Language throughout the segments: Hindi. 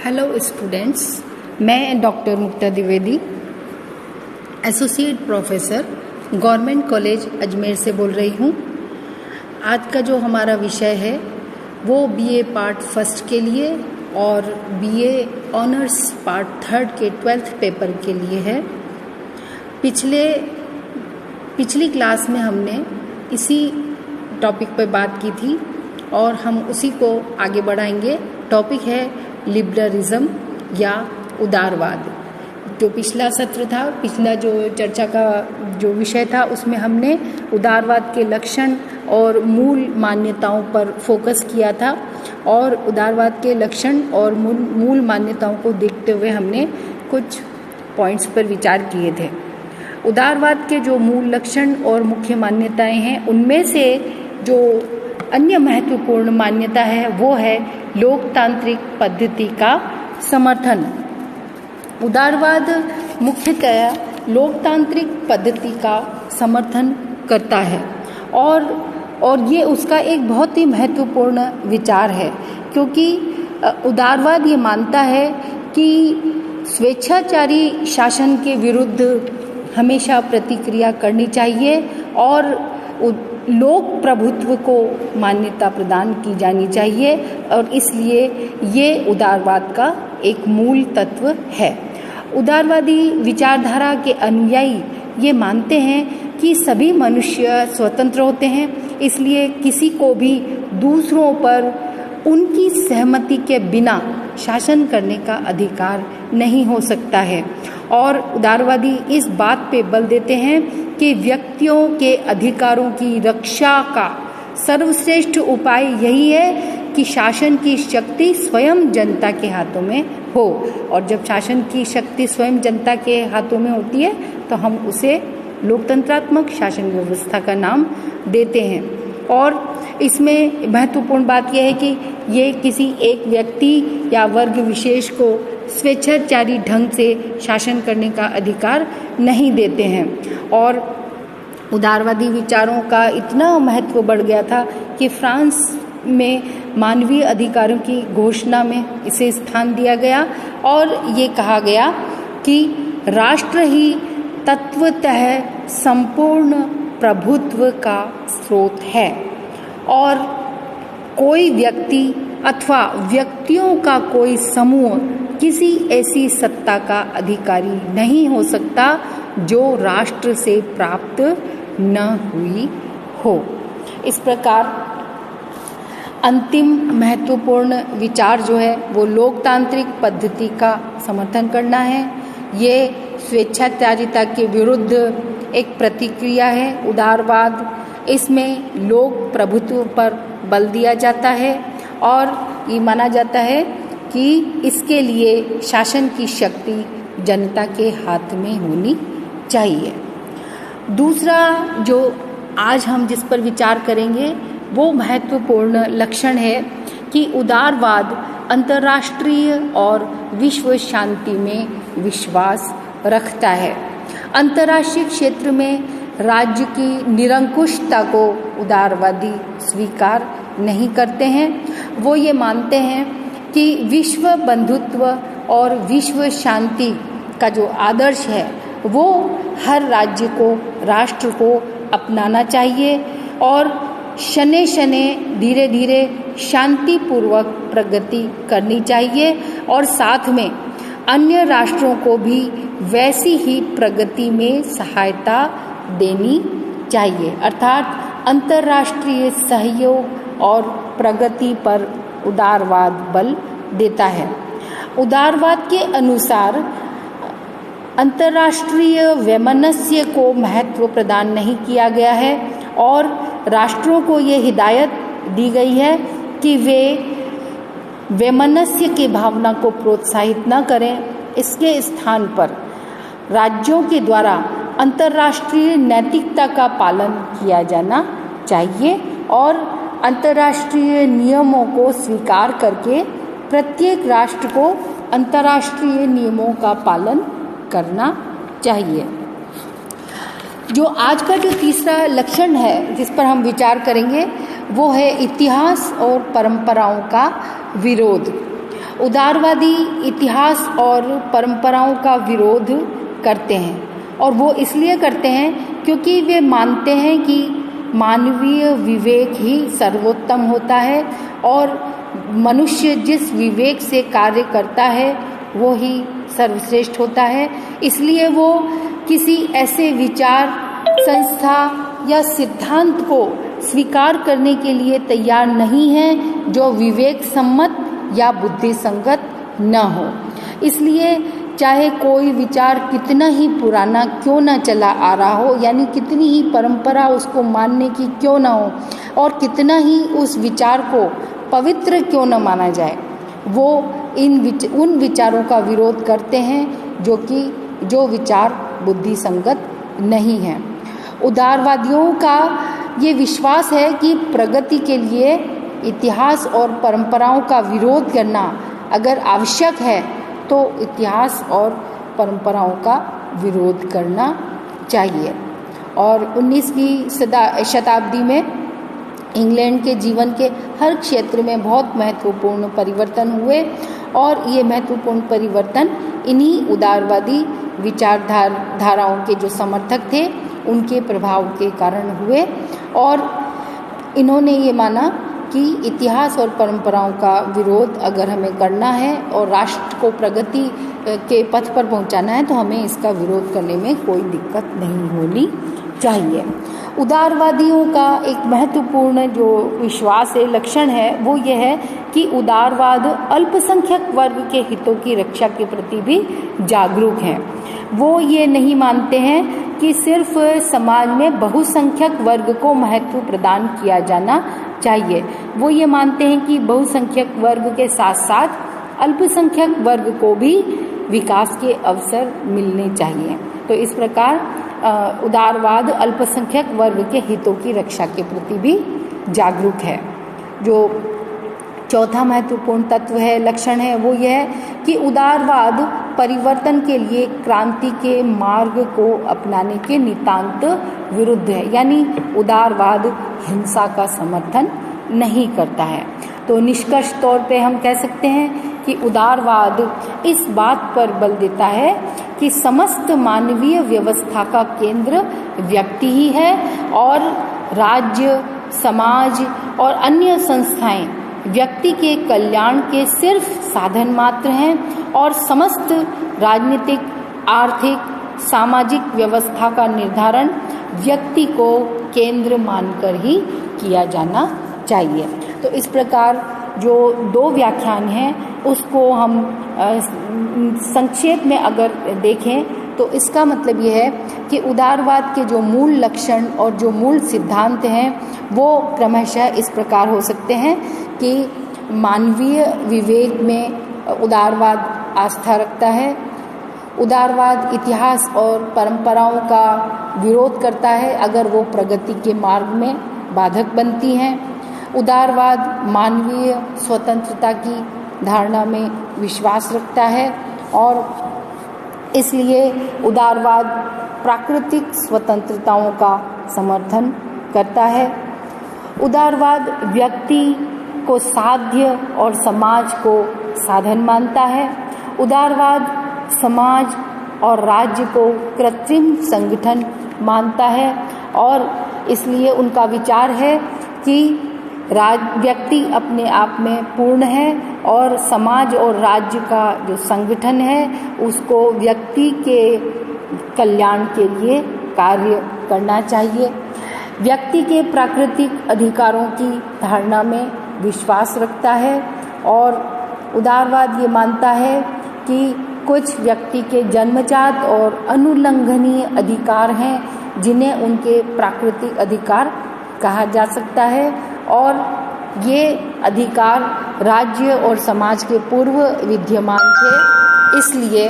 हेलो स्टूडेंट्स, मैं doctor Mukta Dwivedi, associate professor government college Ajmer से बोल रही हूँ। आज का जो हमारा विषय है वो बीए पार्ट फर्स्ट के लिए और बीए ऑनर्स पार्ट थर्ड के 12th पेपर के लिए है। पिछली क्लास में हमने इसी टॉपिक पर बात की थी और हम उसी को आगे बढ़ाएंगे। टॉपिक है लिबरलिज्म या उदारवाद। जो पिछला सत्र था, पिछला जो चर्चा का जो विषय था, उसमें हमने उदारवाद के लक्षण और मूल मान्यताओं पर फोकस किया था और उदारवाद के लक्षण और मूल मान्यताओं को देखते हुए हमने कुछ पॉइंट्स पर विचार किए थे। उदारवाद के जो मूल लक्षण और मुख्य मान्यताएं हैं, उनमें से जो अन्य महत्वपूर्ण मान्यता है वो है लोकतांत्रिक पद्धति का समर्थन। उदारवाद मुख्यतः लोकतांत्रिक पद्धति का समर्थन करता है और ये उसका एक बहुत ही महत्वपूर्ण विचार है, क्योंकि उदारवाद ये मानता है कि स्वेच्छाचारी शासन के विरुद्ध हमेशा प्रतिक्रिया करनी चाहिए और लोक प्रभुत्व को मान्यता प्रदान की जानी चाहिए, और इसलिए ये उदारवाद का एक मूल तत्व है। उदारवादी विचारधारा के अनुयायी ये मानते हैं कि सभी मनुष्य स्वतंत्र होते हैं, इसलिए किसी को भी दूसरों पर उनकी सहमति के बिना शासन करने का अधिकार नहीं हो सकता है। और उदारवादी इस बात पे बल देते हैं कि व्यक्तियों के अधिकारों की रक्षा का सर्वश्रेष्ठ उपाय यही है कि शासन की शक्ति स्वयं जनता के हाथों में हो, और जब शासन की शक्ति स्वयं जनता के हाथों में होती है तो हम उसे लोकतंत्रात्मक शासन व्यवस्था का नाम देते हैं। और इसमें महत्वपूर्ण बात यह है कि ये किसी एक व्यक्ति या वर्ग विशेष को स्वेच्छाचारी ढंग से शासन करने का अधिकार नहीं देते हैं। और उदारवादी विचारों का इतना महत्व बढ़ गया था कि फ्रांस में मानवीय अधिकारों की घोषणा में इसे स्थान दिया गया और ये कहा गया कि राष्ट्र ही तत्वतः संपूर्ण प्रभुत्व का स्रोत है और कोई व्यक्ति अथवा व्यक्तियों का कोई समूह किसी ऐसी सत्ता का अधिकारी नहीं हो सकता जो राष्ट्र से प्राप्त न हुई हो। इस प्रकार अंतिम महत्वपूर्ण विचार जो है वो लोकतांत्रिक पद्धति का समर्थन करना है। ये स्वेच्छाचारिता के विरुद्ध एक प्रतिक्रिया है। उदारवाद, इसमें लोक प्रभुत्व पर बल दिया जाता है और ये माना जाता है कि इसके लिए शासन की शक्ति जनता के हाथ में होनी चाहिए। दूसरा जो आज हम जिस पर विचार करेंगे वो महत्वपूर्ण लक्षण है कि उदारवाद अंतर्राष्ट्रीय और विश्व शांति में विश्वास रखता है। अंतर्राष्ट्रीय क्षेत्र में राज्य की निरंकुशता को उदारवादी स्वीकार नहीं करते हैं। वो ये मानते हैं कि विश्व बंधुत्व और विश्व शांति का जो आदर्श है वो हर राज्य को, राष्ट्र को अपनाना चाहिए और शने शने धीरे धीरे शांतिपूर्वक प्रगति करनी चाहिए और साथ में अन्य राष्ट्रों को भी वैसी ही प्रगति में सहायता देनी चाहिए। अर्थात अंतर्राष्ट्रीय सहयोग और प्रगति पर उदारवाद बल देता है। उदारवाद के अनुसार अंतर्राष्ट्रीय वैमनस्य को महत्व प्रदान नहीं किया गया है और राष्ट्रों को ये हिदायत दी गई है कि वे वैमनस्य की भावना को प्रोत्साहित न करें। इसके स्थान पर राज्यों के द्वारा अंतर्राष्ट्रीय नैतिकता का पालन किया जाना चाहिए और अंतर्राष्ट्रीय नियमों को स्वीकार करके प्रत्येक राष्ट्र को अंतर्राष्ट्रीय नियमों का पालन करना चाहिए। जो आज का जो तीसरा लक्षण है जिस पर हम विचार करेंगे वो है इतिहास और परंपराओं का विरोध। उदारवादी इतिहास और परंपराओं का विरोध करते हैं और वो इसलिए करते हैं क्योंकि वे मानते हैं कि मानवीय विवेक ही सर्वोत्तम होता है और मनुष्य जिस विवेक से कार्य करता है वो ही सर्वश्रेष्ठ होता है। इसलिए वो किसी ऐसे विचार, संस्था या सिद्धांत को स्वीकार करने के लिए तैयार नहीं है जो विवेक सम्मत या बुद्धि संगत न हो। इसलिए चाहे कोई विचार कितना ही पुराना क्यों न चला आ रहा हो, यानी कितनी ही परंपरा उसको मानने की क्यों ना हो और कितना ही उस विचार को पवित्र क्यों न माना जाए, वो उन विचारों का विरोध करते हैं जो विचार बुद्धि संगत नहीं है। उदारवादियों का ये विश्वास है कि प्रगति के लिए इतिहास और परंपराओं का विरोध करना अगर आवश्यक है तो इतिहास और परंपराओं का विरोध करना चाहिए। और 19वीं शताब्दी में इंग्लैंड के जीवन के हर क्षेत्र में बहुत महत्वपूर्ण परिवर्तन हुए और ये महत्वपूर्ण परिवर्तन इन्हीं उदारवादी विचारधाराओं के जो समर्थक थे उनके प्रभाव के कारण हुए और इन्होंने ये माना कि इतिहास और परंपराओं का विरोध अगर हमें करना है और राष्ट्र को प्रगति के पथ पर पहुंचाना है तो हमें इसका विरोध करने में कोई दिक्कत नहीं होनी चाहिए। उदारवादियों का एक महत्वपूर्ण जो विश्वास है, लक्षण है, वो ये है कि उदारवाद अल्पसंख्यक वर्ग के हितों की रक्षा के प्रति भी जागरूक हैं। वो ये नहीं मानते हैं कि सिर्फ समाज में बहुसंख्यक वर्ग को महत्व प्रदान किया जाना चाहिए। वो ये मानते हैं कि बहुसंख्यक वर्ग के साथ साथ अल्पसंख्यक वर्ग को भी विकास के अवसर मिलने चाहिए। तो इस प्रकार उदारवाद अल्पसंख्यक वर्ग के हितों की रक्षा के प्रति भी जागरूक है। जो चौथा महत्वपूर्ण तत्व है, लक्षण है, वो यह है कि उदारवाद परिवर्तन के लिए क्रांति के मार्ग को अपनाने के नितांत विरुद्ध है, यानी उदारवाद हिंसा का समर्थन नहीं करता है। तो निष्कर्ष तौर पे हम कह सकते हैं कि उदारवाद इस बात पर बल देता है कि समस्त मानवीय व्यवस्था का केंद्र व्यक्ति ही है और राज्य, समाज और अन्य संस्थाएं व्यक्ति के कल्याण के सिर्फ साधन मात्र हैं और समस्त राजनीतिक, आर्थिक, सामाजिक व्यवस्था का निर्धारण व्यक्ति को केंद्र मानकर ही किया जाना चाहिए। तो इस प्रकार जो दो व्याख्यान हैं उसको हम संक्षेप में अगर देखें तो इसका मतलब ये है कि उदारवाद के जो मूल लक्षण और जो मूल सिद्धांत हैं वो क्रमशः इस प्रकार हो सकते हैं कि मानवीय विवेक में उदारवाद आस्था रखता है, उदारवाद इतिहास और परंपराओं का विरोध करता है अगर वो प्रगति के मार्ग में बाधक बनती हैं, उदारवाद मानवीय स्वतंत्रता की धारणा में विश्वास रखता है और इसलिए उदारवाद प्राकृतिक स्वतंत्रताओं का समर्थन करता है। उदारवाद व्यक्ति को साध्य और समाज को साधन मानता है। उदारवाद समाज और राज्य को कृत्रिम संगठन मानता है और इसलिए उनका विचार है कि व्यक्ति अपने आप में पूर्ण है और समाज और राज्य का जो संगठन है उसको व्यक्ति के कल्याण के लिए कार्य करना चाहिए। व्यक्ति के प्राकृतिक अधिकारों की धारणा में विश्वास रखता है और उदारवाद ये मानता है कि कुछ व्यक्ति के जन्मजात और अनुल्लंघनीय अधिकार हैं जिन्हें उनके प्राकृतिक अधिकार कहा जा सकता है और ये अधिकार राज्य और समाज के पूर्व विद्यमान थे। इसलिए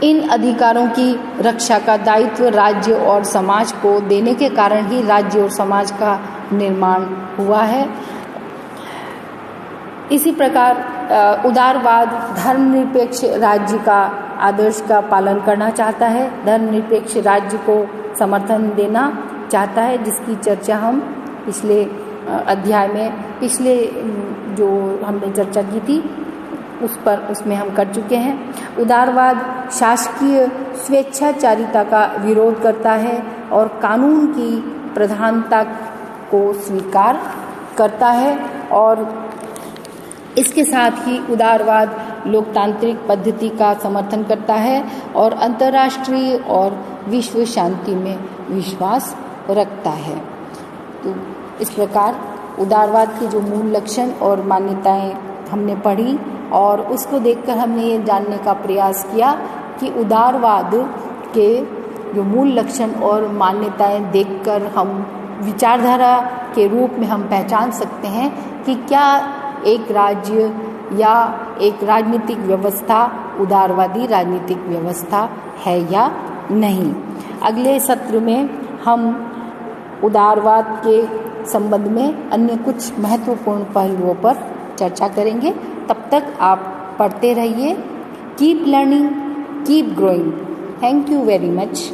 इन अधिकारों की रक्षा का दायित्व राज्य और समाज को देने के कारण ही राज्य और समाज का निर्माण हुआ है। इसी प्रकार उदारवाद धर्मनिरपेक्ष राज्य का आदर्श का पालन करना चाहता है, धर्मनिरपेक्ष राज्य को समर्थन देना चाहता है, जिसकी चर्चा हम पिछले अध्याय में पिछले जो हमने चर्चा की थी उसमें हम कर चुके हैं। उदारवाद शासकीय स्वेच्छाचारिता का विरोध करता है और कानून की प्रधानता को स्वीकार करता है, और इसके साथ ही उदारवाद लोकतांत्रिक पद्धति का समर्थन करता है और अंतर्राष्ट्रीय और विश्व शांति में विश्वास रखता है। तो इस प्रकार उदारवाद के जो मूल लक्षण और मान्यताएं हमने पढ़ी, और उसको देखकर हमने ये जानने का प्रयास किया कि उदारवाद के जो मूल लक्षण और मान्यताएं देखकर हम विचारधारा के रूप में हम पहचान सकते हैं कि क्या एक राज्य या एक राजनीतिक व्यवस्था उदारवादी राजनीतिक व्यवस्था है या नहीं। अगले सत्र में हम उदारवाद के संबंध में अन्य कुछ महत्वपूर्ण पहलुओं पर चर्चा करेंगे। तब तक आप पढ़ते रहिए। Keep learning, keep growing. Thank you very much.